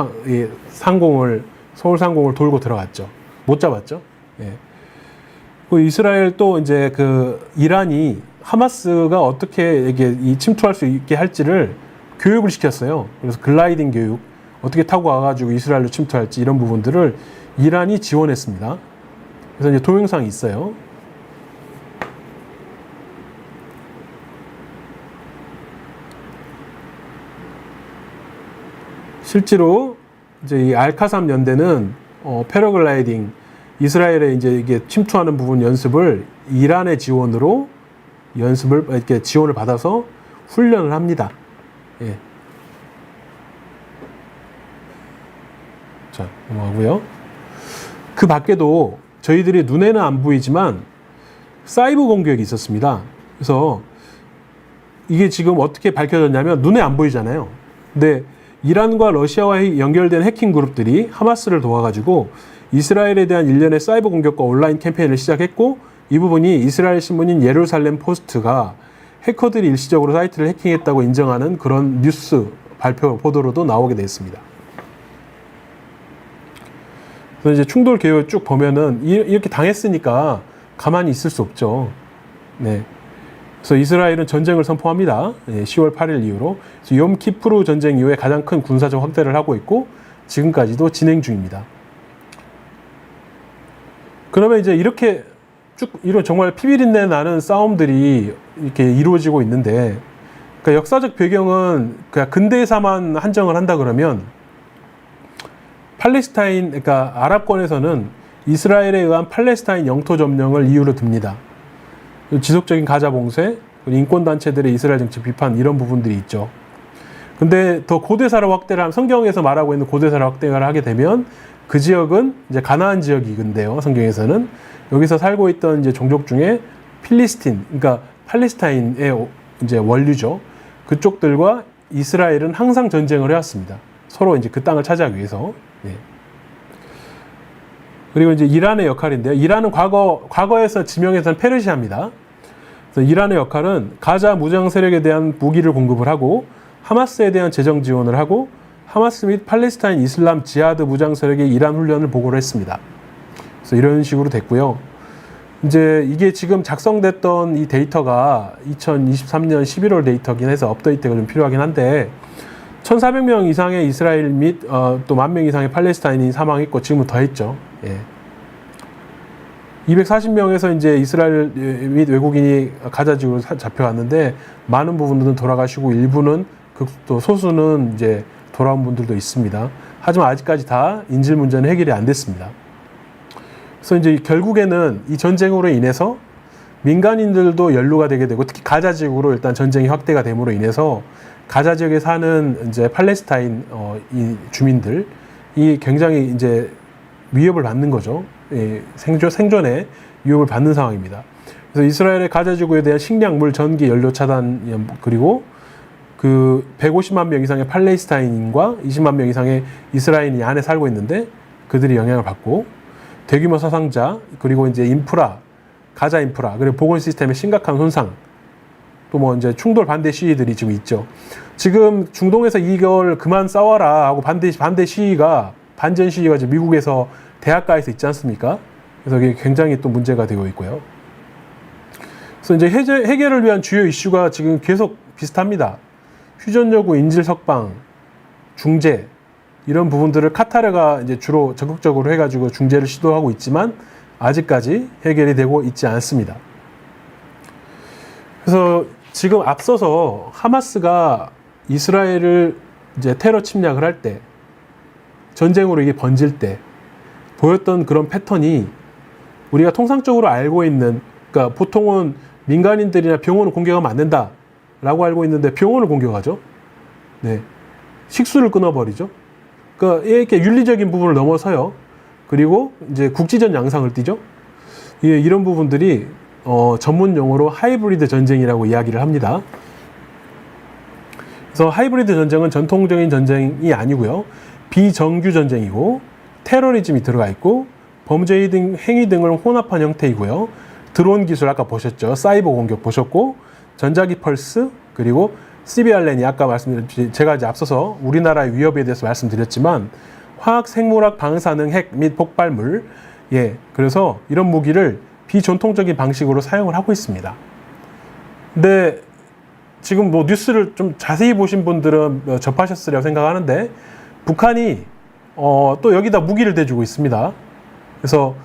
서울 상공을 돌고 들어갔죠. 못 잡았죠. 예. 그 이스라엘 또 이제 그 이란이 하마스가 어떻게 이게 침투할 수 있게 할지를 교육을 시켰어요. 그래서 글라이딩 교육 어떻게 타고 와가지고 이스라엘로 침투할지 이런 부분들을 이란이 지원했습니다. 그래서 이제 동영상이 있어요. 실제로 이제 이 알카삼 연대는 패러글라이딩 이스라엘에 이제 이게 침투하는 부분 연습을 이란의 지원으로 이렇게 지원을 받아서 훈련을 합니다. 예. 자, 넘어가고요. 그 밖에도 저희들이 눈에는 안 보이지만 사이버 공격이 있었습니다. 그래서 이게 지금 어떻게 밝혀졌냐면 눈에 안 보이잖아요. 근데 이란과 러시아와 연결된 해킹 그룹들이 하마스를 도와가지고 이스라엘에 대한 일련의 사이버 공격과 온라인 캠페인을 시작했고 이 부분이 이스라엘 신문인 예루살렘 포스트가 해커들이 일시적으로 사이트를 해킹했다고 인정하는 그런 뉴스 발표 보도로도 나오게 됐습니다. 그래서 이제 충돌 개요 쭉 보면은 이렇게 당했으니까 가만히 있을 수 없죠. 네. 그래서 이스라엘은 전쟁을 선포합니다. 10월 8일 이후로. 욤키프르 전쟁 이후에 가장 큰 군사적 확대를 하고 있고 지금까지도 진행 중입니다. 그러면 이제 이렇게 쭉 이런 정말 피비린내 나는 싸움들이 이렇게 이루어지고 있는데 그러니까 역사적 배경은 그냥 근대사만 한정을 한다 그러면 팔레스타인 그러니까 아랍권에서는 이스라엘에 의한 팔레스타인 영토 점령을 이유로 듭니다. 지속적인 가자 봉쇄, 인권단체들의 이스라엘 정책 비판 이런 부분들이 있죠. 근데 더 고대사를 확대를 하면 성경에서 말하고 있는 고대사를 확대를 하게 되면 그 지역은 이제 가나안 지역이근데요. 성경에서는 여기서 살고 있던 이제 종족 중에 필리스틴, 그러니까 팔레스타인의 이제 원류죠. 그쪽들과 이스라엘은 항상 전쟁을 해왔습니다. 서로 이제 그 땅을 차지하기 위해서. 예. 그리고 이제 이란의 역할인데요. 이란은 과거에서 지명해서는 페르시아입니다. 그래서 이란의 역할은 가자 무장 세력에 대한 무기를 공급을 하고 하마스에 대한 재정 지원을 하고 하마스 및 팔레스타인 이슬람 지하드 무장 세력의 이란 훈련을 보고를 했습니다. 그래서 이런 식으로 됐고요. 이제 이게 지금 작성됐던 이 데이터가 2023년 11월 데이터긴 해서 업데이트가 좀 필요하긴 한데 1,400명 이상의 이스라엘 및 또 10,000명 이상의 팔레스타인이 사망했고 지금은 더 했죠. 예. 240명에서 이제 이스라엘 및 외국인이 가자 지구로 잡혀왔는데 많은 부분들은 돌아가시고 일부는 또 소수는 이제 돌아온 분들도 있습니다. 하지만 아직까지 다 인질 문제는 해결이 안 됐습니다. 그래서 이제 결국에는 이 전쟁으로 인해서 민간인들도 연루가 되게 되고 특히 가자 지구로 일단 전쟁이 확대가 됨으로 인해서 가자 지역에 사는 이제 팔레스타인 이 주민들이 굉장히 이제 위협을 받는 거죠. 예, 생존에 위협을 받는 상황입니다. 그래서 이스라엘의 가자 지구에 대한 식량, 물, 전기, 연료 차단 그리고 그 150만 명 이상의 팔레스타인과 20만 명 이상의 이스라엘이 안에 살고 있는데 그들이 영향을 받고 대규모 사상자 그리고 이제 인프라, 가자 인프라 그리고 보건 시스템의 심각한 손상 또 뭐 이제 충돌 반대 시위들이 지금 있죠. 지금 중동에서 이걸 그만 싸워라 하고 반대 시위가 반전 시위가 지금 미국에서 대학가에서 있지 않습니까? 그래서 이게 굉장히 또 문제가 되고 있고요. 그래서 이제 해결을 위한 주요 이슈가 지금 계속 비슷합니다. 휴전 요구, 인질 석방, 중재 이런 부분들을 카타르가 이제 주로 적극적으로 해가지고 중재를 시도하고 있지만 아직까지 해결이 되고 있지 않습니다. 그래서 지금 앞서서 하마스가 이스라엘을 이제 테러 침략을 할 때, 전쟁으로 이게 번질 때 보였던 그런 패턴이 우리가 통상적으로 알고 있는, 그러니까 보통은 민간인들이나 병원을 공격하면 안 된다라고 알고 있는데 병원을 공격하죠. 네, 식수를 끊어버리죠. 그러니까 이렇게 윤리적인 부분을 넘어서요. 그리고 이제 국지전 양상을 띠죠. 예, 이런 부분들이 전문 용어로 하이브리드 전쟁이라고 이야기를 합니다. 그래서 하이브리드 전쟁은 전통적인 전쟁이 아니고요. 비정규 전쟁이고 테러리즘이 들어가 있고 범죄 행위 등을 혼합한 형태이고요. 드론 기술 아까 보셨죠. 사이버 공격 보셨고 전자기 펄스 그리고 CBRN이 아까 제가 이제 앞서서 우리나라의 위협에 대해서 말씀드렸지만 화학, 생물학, 방사능, 핵 및 폭발물 예, 그래서 이런 무기를 비전통적인 방식으로 사용을 하고 있습니다. 근데 지금 뭐 뉴스를 좀 자세히 보신 분들은 접하셨으리라고 생각하는데 북한이 또 여기다 무기를 대주고 있습니다. 그래서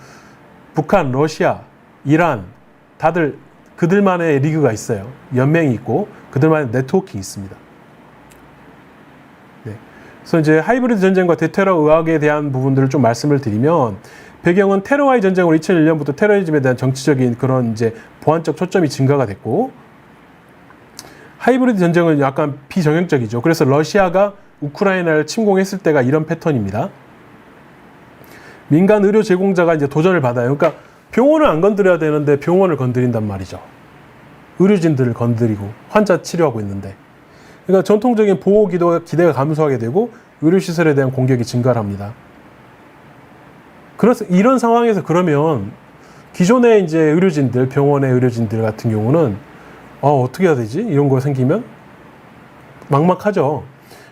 북한, 러시아, 이란 다들 그들만의 리그가 있어요. 연맹이 있고 그들만의 네트워킹이 있습니다. 네. 그래서 이제 하이브리드 전쟁과 대테러 의혹에 대한 부분들을 좀 말씀을 드리면 배경은 테러와의 전쟁으로 2001년부터 테러리즘에 대한 정치적인 그런 이제 보안적 초점이 증가가 됐고 하이브리드 전쟁은 약간 비정형적이죠. 그래서 러시아가 우크라이나를 침공했을 때가 이런 패턴입니다. 민간 의료 제공자가 이제 도전을 받아요. 그러니까 병원을 안 건드려야 되는데 병원을 건드린단 말이죠. 의료진들을 건드리고 환자 치료하고 있는데. 그러니까 전통적인 보호 기대가 감소하게 되고 의료시설에 대한 공격이 증가를 합니다. 그래서 이런 상황에서 그러면 기존의 이제 의료진들, 병원의 의료진들 같은 경우는 어떻게 해야 되지? 이런 거 생기면 막막하죠.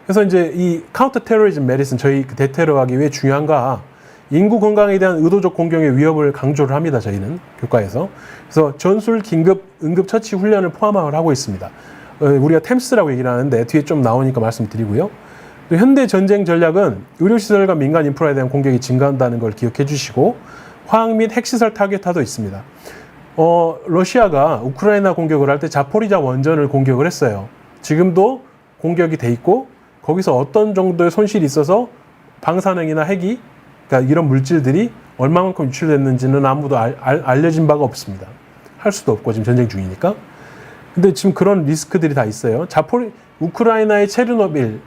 그래서 이제 이 카운터 테러리즘 메디슨 저희 그 대테러하기 왜 중요한가? 인구 건강에 대한 의도적 공격의 위협을 강조를 합니다. 저희는 교과에서. 그래서 전술 긴급 응급 처치 훈련을 포함을 하고 있습니다. 우리가 템스라고 얘기를 하는데 뒤에 좀 나오니까 말씀드리고요. 현대 전쟁 전략은 의료시설과 민간 인프라에 대한 공격이 증가한다는 걸 기억해 주시고 화학 및 핵시설 타겟화도 있습니다. 러시아가 우크라이나 공격을 할 때 자포리자 원전을 공격을 했어요. 지금도 공격이 돼 있고 거기서 어떤 정도의 손실이 있어서 방사능이나 핵이 그러니까 이런 물질들이 얼마만큼 유출됐는지는 아무도 알려진 바가 없습니다. 할 수도 없고 지금 전쟁 중이니까. 근데 지금 그런 리스크들이 다 있어요. 우크라이나의 체르노빌,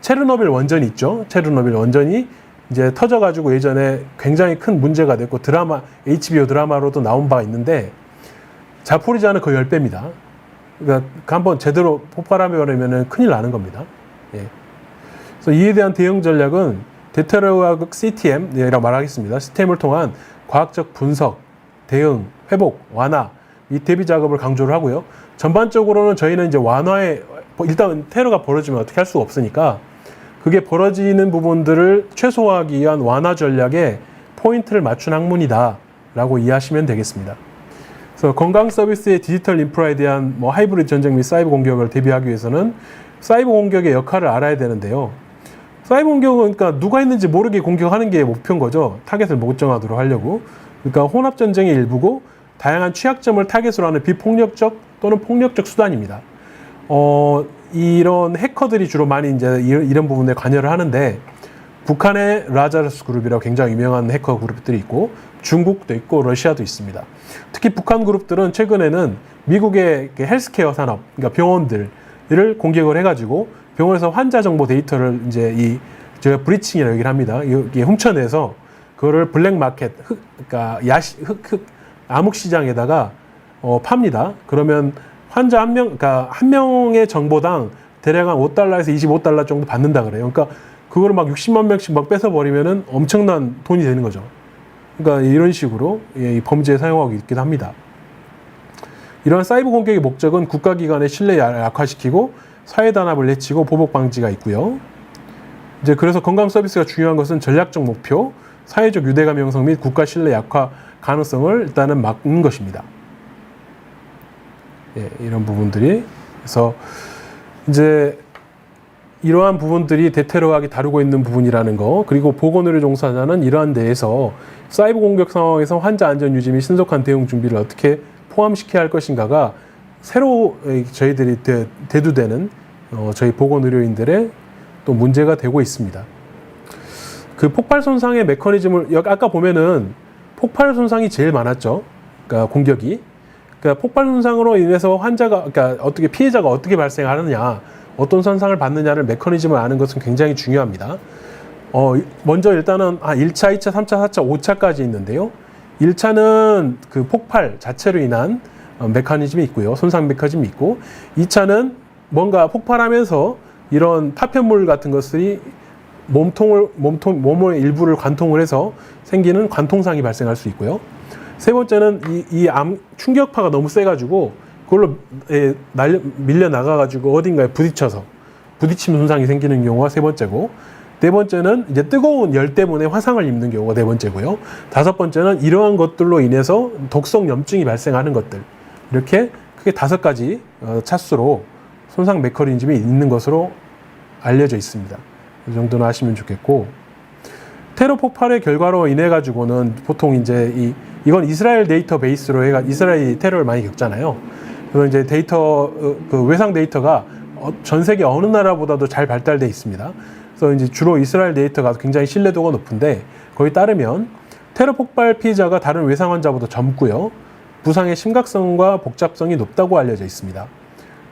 체르노빌 원전이 있죠. 체르노빌 원전이 이제 터져가지고 예전에 굉장히 큰 문제가 됐고 HBO 드라마로도 나온 바가 있는데 자포리자는 거의 10배입니다. 그러니까 한번 제대로 폭발하면 큰일 나는 겁니다. 예. 그래서 이에 대한 대응 전략은 대테러의학 CTM이라고 말하겠습니다. 시스템을 통한 과학적 분석, 대응, 회복, 완화, 이 대비 작업을 강조를 하고요. 전반적으로는 저희는 이제 완화에 일단 테러가 벌어지면 어떻게 할 수가 없으니까 그게 벌어지는 부분들을 최소화하기 위한 완화 전략에 포인트를 맞춘 학문이다라고 이해하시면 되겠습니다. 그래서 건강 서비스의 디지털 인프라에 대한 하이브리드 전쟁 및 사이버 공격을 대비하기 위해서는 사이버 공격의 역할을 알아야 되는데요. 사이버 공격은 그러니까 누가 했는지 모르게 공격하는 게 목표인 거죠. 타겟을 못 정하도록 하려고. 그러니까 혼합 전쟁의 일부고 다양한 취약점을 타겟으로 하는 비폭력적 또는 폭력적 수단입니다. 이런 해커들이 주로 많이 이제 이런 부분에 관여를 하는데 북한의 라자르스 그룹이라고 굉장히 유명한 해커 그룹들이 있고 중국도 있고 러시아도 있습니다. 특히 북한 그룹들은 최근에는 미국의 헬스케어 산업, 그러니까 병원들을 공격을 해가지고 병원에서 환자 정보 데이터를 이제 제가 브리칭이라고 얘기를 합니다. 이게 훔쳐내서 그거를 블랙마켓, 그러니까 암흑 시장에다가 팝니다. 그러면 환자 그러니까 한 명의 정보당 대략 한 $5에서 $25 정도 받는다 그래요. 그러니까 그거를 막 60만 명씩 막 뺏어버리면은 엄청난 돈이 되는 거죠. 그러니까 이런 식으로 이 범죄에 사용하고 있기도 합니다. 이러한 사이버 공격의 목적은 국가기관의 신뢰를 약화시키고 사회 단합을 해치고 보복 방지가 있고요. 이제 그래서 건강 서비스가 중요한 것은 전략적 목표, 사회적 유대감 형성 및 국가 신뢰 약화 가능성을 일단은 막는 것입니다. 예, 이런 부분들이. 그래서 이제 이러한 부분들이 대테러학이 다루고 있는 부분이라는 거, 그리고 보건의료 종사자는 이러한 데에서 사이버 공격 상황에서 환자 안전 유지 및 신속한 대응 준비를 어떻게 포함시켜야 할 것인가가 새로 저희들이 대두되는 저희 보건의료인들의 또 문제가 되고 있습니다. 그 폭발 손상의 메커니즘을 아까 보면은 폭발 손상이 제일 많았죠. 그러니까 공격이. 그러니까 폭발 손상으로 인해서 그러니까 어떻게 피해자가 어떻게 발생하느냐, 어떤 손상을 받느냐를 메커니즘을 아는 것은 굉장히 중요합니다. 먼저 일단은 1차, 2차, 3차, 4차, 5차까지 있는데요. 1차는 그 폭발 자체로 인한 메커니즘이 있고요. 손상 메커니즘이 있고, 2차는 뭔가 폭발하면서 이런 파편물 같은 것들이 몸의 일부를 관통을 해서 생기는 관통상이 발생할 수 있고요. 세 번째는 충격파가 너무 세가지고 그걸로 밀려 나가가지고 어딘가에 부딪히면 손상이 생기는 경우가 세 번째고, 네 번째는 이제 뜨거운 열 때문에 화상을 입는 경우가 네 번째고요. 다섯 번째는 이러한 것들로 인해서 독성 염증이 발생하는 것들. 이렇게 크게 5가지 차수로 손상 메커니즘이 있는 것으로 알려져 있습니다. 이 정도는 아시면 좋겠고, 테러 폭발의 결과로 인해 가지고는 보통 이제 이건 이스라엘 데이터베이스로 이스라엘이 테러를 많이 겪잖아요. 그래서 이제 그 외상 데이터가 전 세계 어느 나라보다도 잘 발달돼 있습니다. 그래서 이제 주로 이스라엘 데이터가 굉장히 신뢰도가 높은데, 거기 따르면 테러 폭발 피해자가 다른 외상 환자보다 젊고요. 부상의 심각성과 복잡성이 높다고 알려져 있습니다.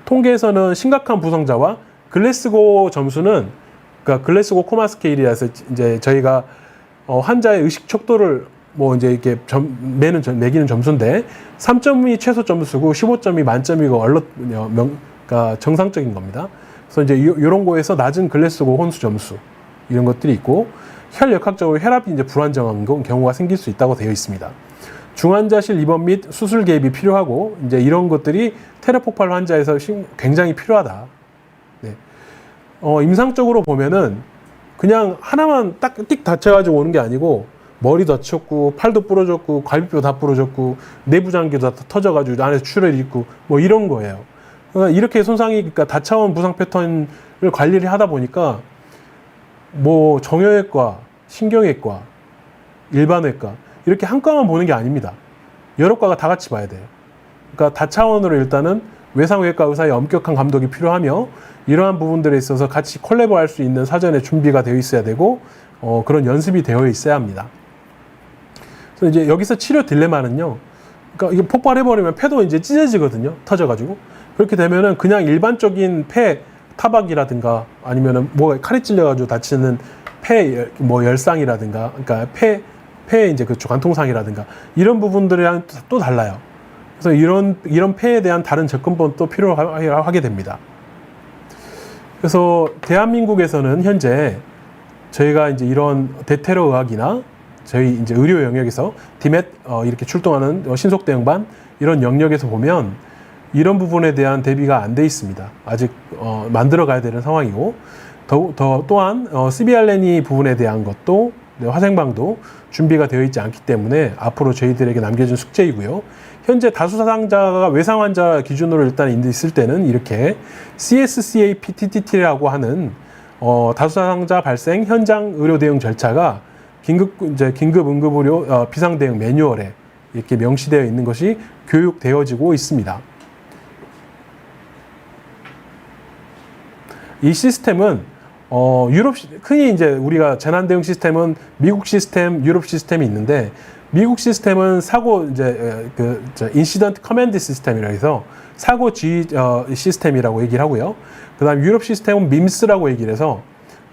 통계에서는 심각한 부상자와 글래스고 점수는, 그러니까 글래스고 코마 스케일이라서 이제 저희가 환자의 의식 척도를 이제 이렇게 매기는 점수인데, 3점이 최소 점수고 15점이 만점이고 그러니까 정상적인 겁니다. 그래서 이제 이런 거에서 낮은 글래스고 혼수 점수 이런 것들이 있고, 혈역학적으로 혈압이 이제 불안정한 경우가 생길 수 있다고 되어 있습니다. 중환자실 입원 및 수술 개입이 필요하고, 이제 이런 것들이 테러 폭발 환자에서 굉장히 필요하다. 네. 임상적으로 보면은 그냥 하나만 띡 다쳐가지고 오는 게 아니고, 머리 다쳤고, 팔도 부러졌고, 갈비뼈 다 부러졌고, 내부장기도 다 터져가지고 안에서 출혈이 있고, 이런 거예요. 그러니까 이렇게 손상이, 그러니까 다차원 부상 패턴을 관리를 하다 보니까 정형외과, 신경외과, 일반외과 이렇게 한 과만 보는 게 아닙니다. 여러 과가 다 같이 봐야 돼요. 그러니까 다차원으로 일단은 외상외과 의사의 엄격한 감독이 필요하며, 이러한 부분들에 있어서 같이 콜라보할 수 있는 사전에 준비가 되어 있어야 되고, 그런 연습이 되어 있어야 합니다. 그래서 이제 여기서 치료 딜레마는요. 그러니까 이게 폭발해버리면 폐도 이제 찢어지거든요. 터져가지고. 그렇게 되면은 그냥 일반적인 폐 타박이라든가 아니면은 뭐 칼이 찔려가지고 다치는 폐 뭐 열상이라든가, 그러니까 폐 이제 그 관통상이라든가 이런 부분들이랑 또 달라요. 그래서 이런 폐에 대한 다른 접근법도 필요하게 됩니다. 그래서 대한민국에서는 현재 저희가 이제 이런 대테러 의학이나 저희 이제 의료 영역에서 디멧 이렇게 출동하는 신속 대응반 이런 영역에서 보면 이런 부분에 대한 대비가 안 돼 있습니다. 아직 만들어 가야 되는 상황이고 또한 CBRNE 부분에 대한 것도 화생방도 준비가 되어 있지 않기 때문에 앞으로 저희들에게 남겨진 숙제이고요. 현재 다수 사상자가 외상 환자 기준으로 일단 있을 때는 이렇게 CSCA PTTT라고 하는 다수 사상자 발생 현장 의료 대응 절차가 긴급 응급 의료 비상 대응 매뉴얼에 이렇게 명시되어 있는 것이 교육되어지고 있습니다. 이 시스템은 흔히 이제 우리가 재난 대응 시스템은 미국 시스템, 유럽 시스템이 있는데 미국 시스템은 사고 인시던트 커맨드 시스템이라 해서 사고 지휘 시스템이라고 얘기를 하고요. 그다음 유럽 시스템은 MIMS라고 얘기를 해서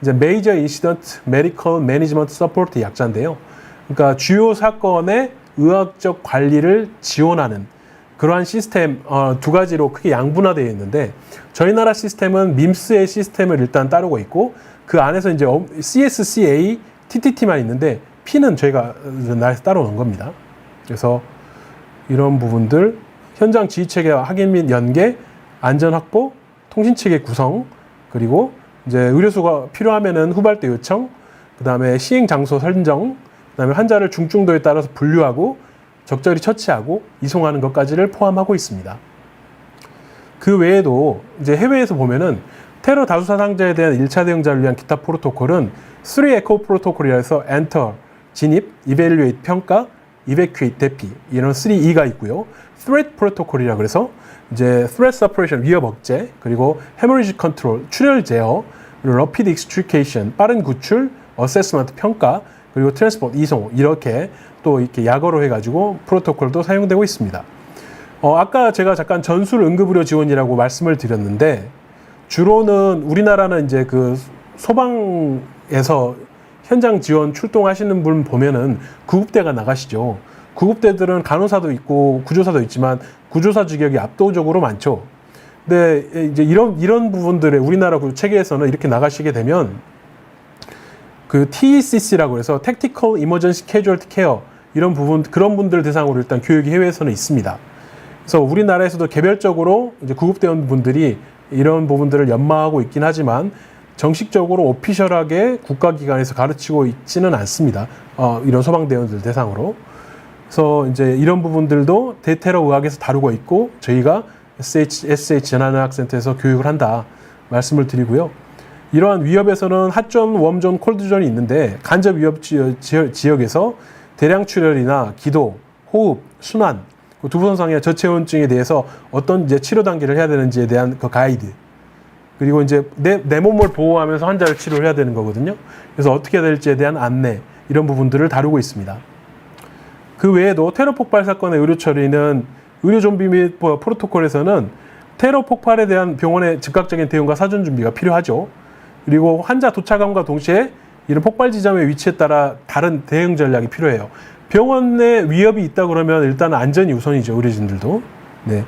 이제 Major Incident Medical Management Support 약자인데요. 그러니까 주요 사건의 의학적 관리를 지원하는 그러한 시스템 두 가지로 크게 양분화되어 있는데 저희 나라 시스템은 MIMS의 시스템을 일단 따르고 있고 그 안에서 이제 CSCA, TTT만 있는데 P는 저희가 나라에서 따로 놓은 겁니다. 그래서 이런 부분들 현장 지휘체계 확인 및 연계, 안전 확보, 통신체계 구성, 그리고 이제 의료수가 필요하면은 후발대 요청, 그 다음에 시행 장소 설정, 그 다음에 환자를 중증도에 따라서 분류하고 적절히 처치하고 이송하는 것까지를 포함하고 있습니다. 그 외에도 이제 해외에서 보면은 테러 다수 사상자에 대한 1차 대응자를 위한 기타 프로토콜은 3 에코 프로토콜이라 해서 Enter, 진입, Evaluate, 평가, Evacuate, 대피 이런 3E가 있고요. Threat 프로토콜이라 그래서 이제 Threat Suppression, 위협 억제, 그리고 Hemorrhage Control, 출혈 제어, 그리고 Rapid Extrication, 빠른 구출, Assessment, 평가, 그리고 Transport, 이송 이렇게 또 이렇게 약어로 해가지고 프로토콜도 사용되고 있습니다. 아까 제가 잠깐 전술 응급의료 지원이라고 말씀을 드렸는데 주로는 우리나라는 이제 그 소방에서 현장 지원 출동하시는 분 보면은 구급대가 나가시죠. 구급대들은 간호사도 있고 구조사도 있지만 구조사 직역이 압도적으로 많죠. 근데 이제 이런 부분들에 우리나라 그 체계에서는 이렇게 나가시게 되면 그 TECC라고 해서 Tactical Emergency Casualty Care 이런 부분 그런 분들 대상으로 일단 교육이 해외에서는 있습니다. 그래서 우리나라에서도 개별적으로 이제 구급대원 분들이 이런 부분들을 연마하고 있긴 하지만 정식적으로 오피셜하게 국가기관에서 가르치고 있지는 않습니다. 이런 소방대원들 대상으로. 그래서 이제 이런 부분들도 대테러 의학에서 다루고 있고 저희가 SH 재난의학센터에서 교육을 한다 말씀을 드리고요. 이러한 위협에서는 핫존, 웜존, 콜드존이 있는데 간접 위협 지역에서 대량 출혈이나 기도, 호흡, 순환, 두부선상의 저체온증에 대해서 어떤 이제 치료 단계를 해야 되는지에 대한 그 가이드. 그리고 이제 내 몸을 보호하면서 환자를 치료를 해야 되는 거거든요. 그래서 어떻게 해야 될지에 대한 안내, 이런 부분들을 다루고 있습니다. 그 외에도 테러 폭발 사건의 의료 처리는 의료 좀비 및 프로토콜에서는 테러 폭발에 대한 병원의 즉각적인 대응과 사전 준비가 필요하죠. 그리고 환자 도착함과 동시에 이런 폭발 지점의 위치에 따라 다른 대응 전략이 필요해요. 병원에 위협이 있다 그러면 일단 안전이 우선이죠. 의료진들도. 네.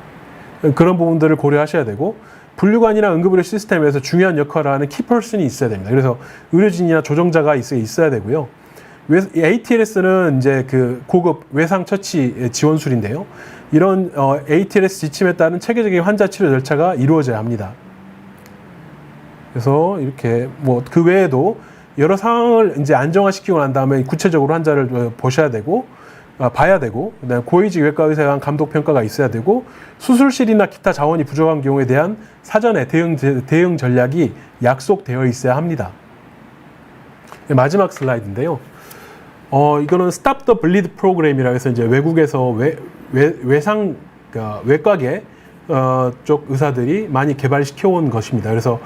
그런 부분들을 고려하셔야 되고 분류관이나 응급의료 시스템에서 중요한 역할을 하는 키퍼슨이 있어야 됩니다. 그래서 의료진이나 조정자가 있어야 되고요. ATLS는 이제 그 고급 외상 처치 지원술인데요. 이런 ATLS 지침에 따른 체계적인 환자 치료 절차가 이루어져야 합니다. 그래서 이렇게 뭐 그 외에도 여러 상황을 이제 안정화시키고 난 다음에 구체적으로 환자를 보셔야 되고 봐야 되고 그다음에 고위직 외과 의사에 대한 감독 평가가 있어야 되고 수술실이나 기타 자원이 부족한 경우에 대한 사전에 대응 전략이 약속되어 있어야 합니다. 마지막 슬라이드인데요. 이거는 Stop the Bleed 프로그램이라고 해서 이제 외국에서 외상 외과계 쪽 의사들이 많이 개발시켜 온 것입니다. 그래서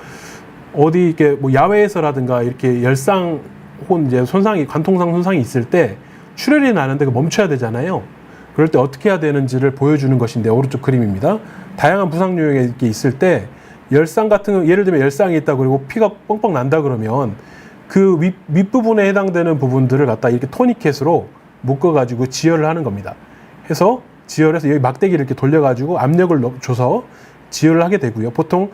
어디 이렇게 뭐 야외에서라든가 이렇게 열상 혹은 이제 관통상 손상이 있을 때 출혈이 나는데 그 멈춰야 되잖아요. 그럴 때 어떻게 해야 되는지를 보여주는 것인데 오른쪽 그림입니다. 다양한 부상 요인이 있을 때 열상 같은 거, 예를 들면 열상이 있다 그리고 피가 뻥뻥 난다 그러면 그 윗부분에 해당되는 부분들을 갖다 이렇게 토니켓으로 묶어가지고 지혈을 하는 겁니다. 해서 지혈해서 여기 막대기를 이렇게 돌려가지고 압력을 줘서 지혈을 하게 되고요. 보통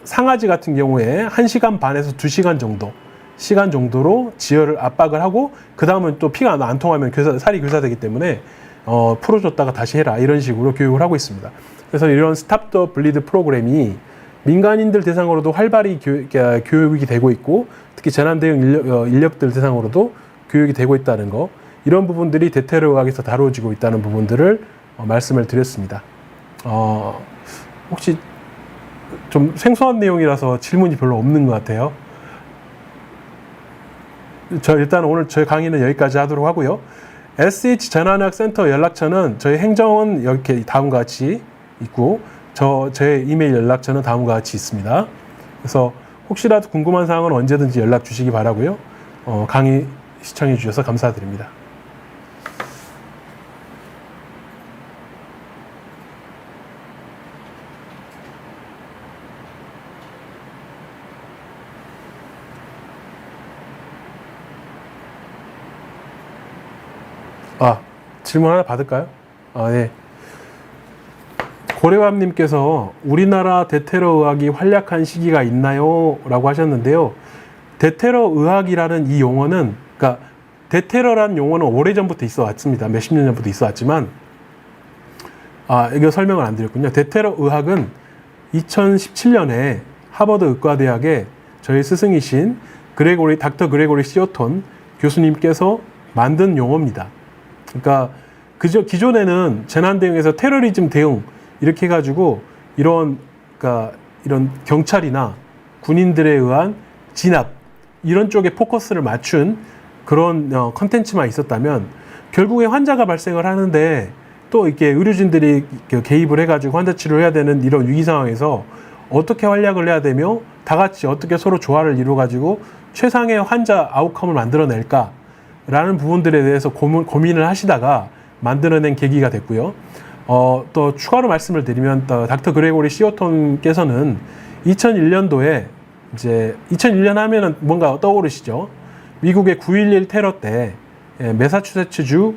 상아지 같은 경우에 1시간 반에서 2시간 정도 시간 정도로 지혈을 압박을 하고 그 다음은 또 피가 안 통하면 살이 괴사되기 때문에 풀어줬다가 다시 해라 이런 식으로 교육을 하고 있습니다. 그래서 이런 스탑 더 블리드 프로그램이 민간인들 대상으로도 활발히 교육이 되고 있고 특히 재난대응 인력들 대상으로도 교육이 되고 있다는 거 이런 부분들이 대테러 의학에서 다뤄지고 있다는 부분들을 말씀을 드렸습니다. 혹시 좀 생소한 내용이라서 질문이 별로 없는 것 같아요. 일단 오늘 저희 강의는 여기까지 하도록 하고요. SH 재난의학 센터 연락처는 저희 행정은 이렇게 다음과 같이 있고 제 이메일 연락처는 다음과 같이 있습니다. 그래서 혹시라도 궁금한 사항은 언제든지 연락 주시기 바라고요. 강의 시청해 주셔서 감사드립니다. 질문 하나 받을까요? 네. 고래밤님께서 우리나라 대테러 의학이 활약한 시기가 있나요? 라고 하셨는데요. 대테러 의학이라는 이 용어는, 그러니까 대테러라는 용어는 오래전부터 있어 왔습니다. 몇십 년 전부터 있어 왔지만, 이거 설명을 안 드렸군요. 대테러 의학은 2017년에 하버드 의과대학의 저희 스승이신 닥터 그레고리 시어톤 교수님께서 만든 용어입니다. 그러니까 기존에는 재난 대응에서 테러리즘 대응 이렇게 해가지고 그러니까 이런 경찰이나 군인들에 의한 진압 이런 쪽에 포커스를 맞춘 그런 컨텐츠만 있었다면 결국에 환자가 발생을 하는데 또 이렇게 의료진들이 개입을 해가지고 환자 치료를 해야 되는 이런 위기 상황에서 어떻게 활약을 해야 되며 다 같이 어떻게 서로 조화를 이루어가지고 최상의 환자 아웃컴을 만들어낼까라는 부분들에 대해서 고민을 하시다가 만들어낸 계기가 됐고요. 또 추가로 말씀을 드리면 닥터 그레고리 시어톤께서는 2001년도에 이제 2001년 하면은 뭔가 떠오르시죠? 미국의 9.11 테러 때 매사추세츠주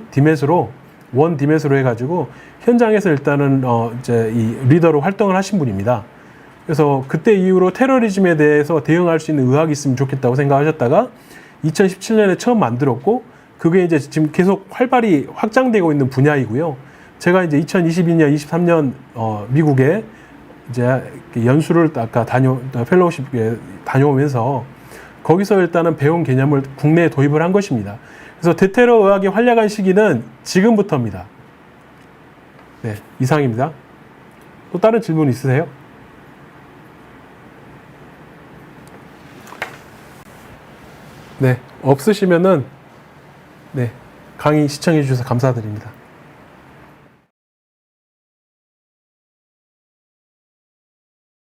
원 디맷으로 해가지고 현장에서 일단은 이제 이 리더로 활동을 하신 분입니다. 그래서 그때 이후로 테러리즘에 대해서 대응할 수 있는 의학이 있으면 좋겠다고 생각하셨다가 2017년에 처음 만들었고 그게 이제 지금 계속 활발히 확장되고 있는 분야이고요. 제가 이제 2022년, 23년 미국에 이제 연수를 아까 펠로우십에 다녀오면서 거기서 일단은 배운 개념을 국내에 도입을 한 것입니다. 그래서 대테러 의학이 활약한 시기는 지금부터입니다. 네, 이상입니다. 또 다른 질문 있으세요? 네, 없으시면은 네, 강의 시청해 주셔서 감사드립니다.